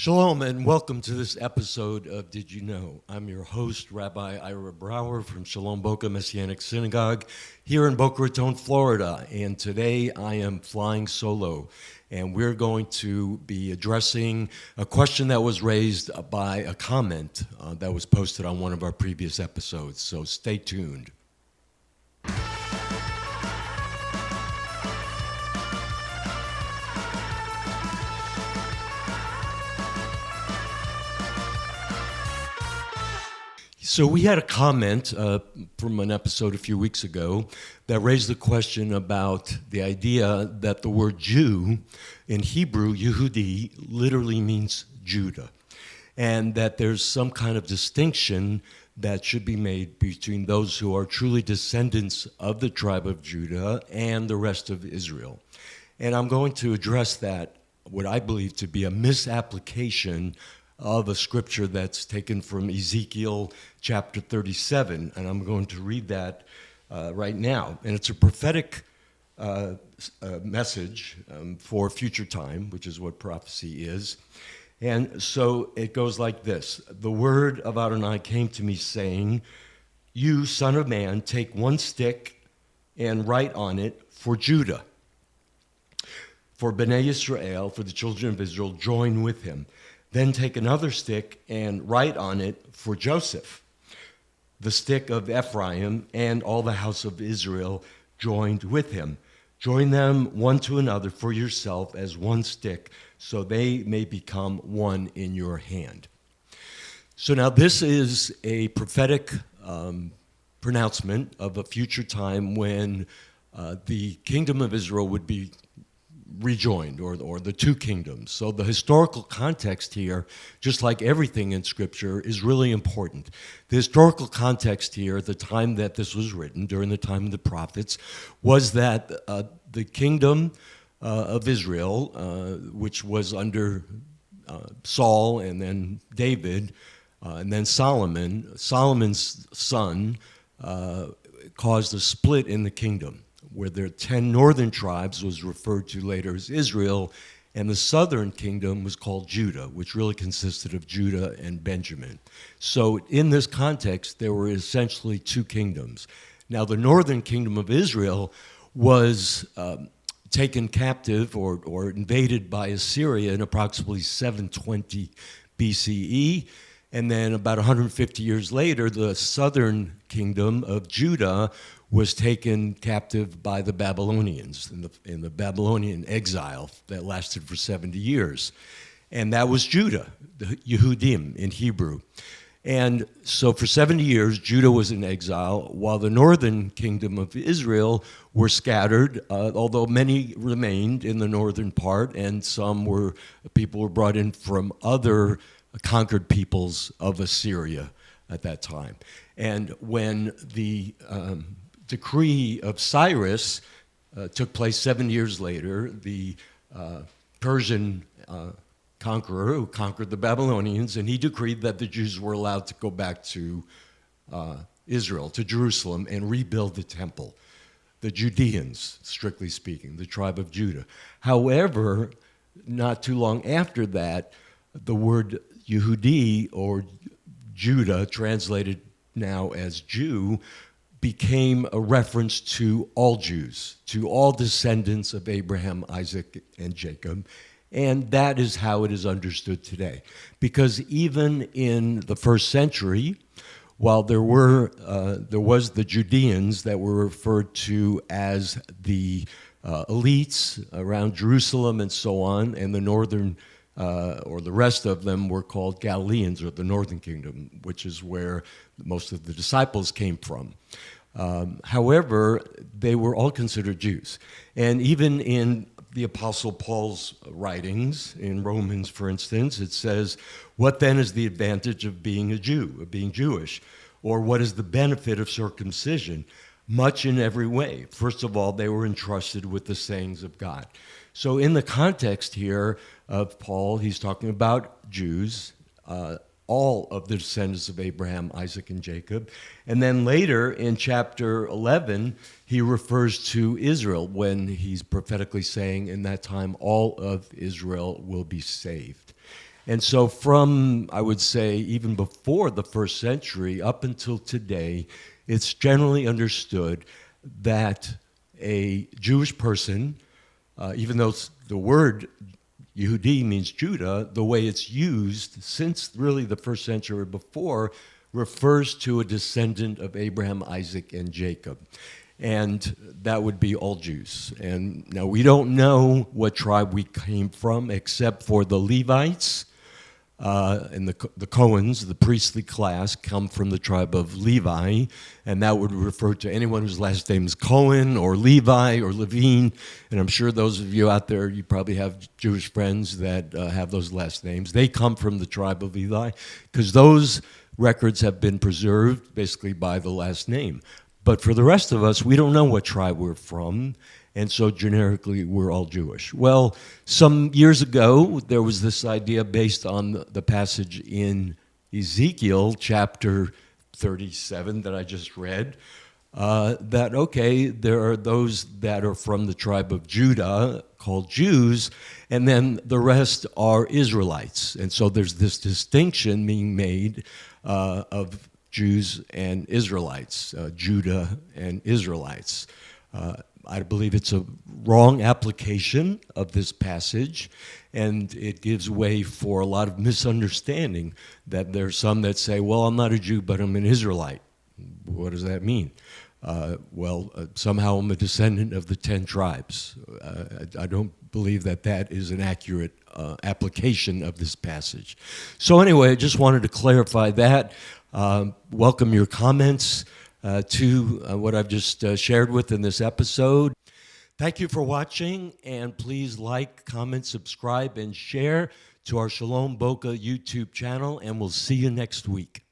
Shalom and welcome to this episode of Did You Know? I'm your host, Rabbi Ira Brower from Shalom Boca Messianic Synagogue here in Boca Raton, Florida. And today I am flying solo, and we're going to be addressing a question that was raised by a comment that was posted on one of our previous episodes. So stay tuned. So we had a comment from an episode a few weeks ago that raised the question about the idea that the word Jew in Hebrew, Yehudi, literally means Judah, and that there's some kind of distinction that should be made between those who are truly descendants of the tribe of Judah and the rest of Israel. And I'm going to address that, what I believe to be a misapplication of a scripture that's taken from Ezekiel chapter 37, and I'm going to read that right now. And it's a prophetic message for future time, which is what prophecy is. And so it goes like this. The word of Adonai came to me saying, "You, son of man, take one stick and write on it for Judah. For Bnei Israel, for the children of Israel, join with him. Then take another stick and write on it for Joseph, the stick of Ephraim, and all the house of Israel joined with him. Join them one to another for yourself as one stick, so they may become one in your hand." So now this is a prophetic pronouncement of a future time when the kingdom of Israel would be rejoined, or the two kingdoms. So the historical context here, just like everything in Scripture, is really important. The historical context here, at the time that this was written, during the time of the prophets, was that the kingdom of Israel, which was under Saul and then David and then Solomon, Solomon's son caused a split in the kingdom, where the 10 northern tribes was referred to later as Israel, and the southern kingdom was called Judah, which really consisted of Judah and Benjamin. So in this context, there were essentially two kingdoms. Now, the northern kingdom of Israel was taken captive or invaded by Assyria in approximately 720 BCE, and then about 150 years later, the southern kingdom of Judah was taken captive by the Babylonians in the Babylonian exile that lasted for 70 years. And that was Judah, the Yehudim in Hebrew. And so for 70 years, Judah was in exile, while the northern kingdom of Israel were scattered, although many remained in the northern part, and people were brought in from other conquered peoples of Assyria at that time. And when the decree of Cyrus took place 7 years later, the Persian conqueror who conquered the Babylonians, and he decreed that the Jews were allowed to go back to Israel, to Jerusalem, and rebuild the temple. The Judeans, strictly speaking, the tribe of Judah. However, not too long after that, the word Yehudi, or Judah, translated now as Jew, became a reference to all Jews, to all descendants of Abraham, Isaac, and Jacob. And that is how it is understood today. Because even in the first century, while there was the Judeans that were referred to as the elites around Jerusalem and so on, and the northern or the rest of them were called Galileans, or the northern kingdom, which is where most of the disciples came from. However, they were all considered Jews. And even in the Apostle Paul's writings, in Romans, for instance, it says, "What then is the advantage of being a Jew, of being Jewish? Or what is the benefit of circumcision? Much in every way. First of all, they were entrusted with the sayings of God." So in the context here of Paul, he's talking about Jews, all of the descendants of Abraham, Isaac, and Jacob. And then later in chapter 11, he refers to Israel when he's prophetically saying, in that time, all of Israel will be saved. And so from, I would say, even before the first century up until today, it's generally understood that a Jewish person, even though the word Yehudi means Judah, the way it's used since really the first century or before refers to a descendant of Abraham, Isaac, and Jacob. And that would be all Jews. And now we don't know what tribe we came from except for the Levites. And the Cohens, the priestly class, come from the tribe of Levi, and that would refer to anyone whose last name is Cohen or Levi or Levine. And I'm sure those of you out there, you probably have Jewish friends that have those last names. They come from the tribe of Levi because those records have been preserved basically by the last name. But for the rest of us, we don't know what tribe we're from. And so generically, we're all Jewish. Well, some years ago, there was this idea based on the passage in Ezekiel chapter 37 that I just read, that, okay, there are those that are from the tribe of Judah called Jews, and then the rest are Israelites. And so there's this distinction being made of Jews and Israelites, Judah and Israelites. I believe it's a wrong application of this passage, and it gives way for a lot of misunderstanding that there's some that say, well, I'm not a Jew, but I'm an Israelite. What does that mean? Somehow I'm a descendant of the 10 tribes. I don't believe that that is an accurate application of this passage. So anyway, I just wanted to clarify that. Welcome your comments to what I've just shared with in this episode. Thank you for watching, and please like, comment, subscribe, and share to our Shalom Boca YouTube channel, and we'll see you next week.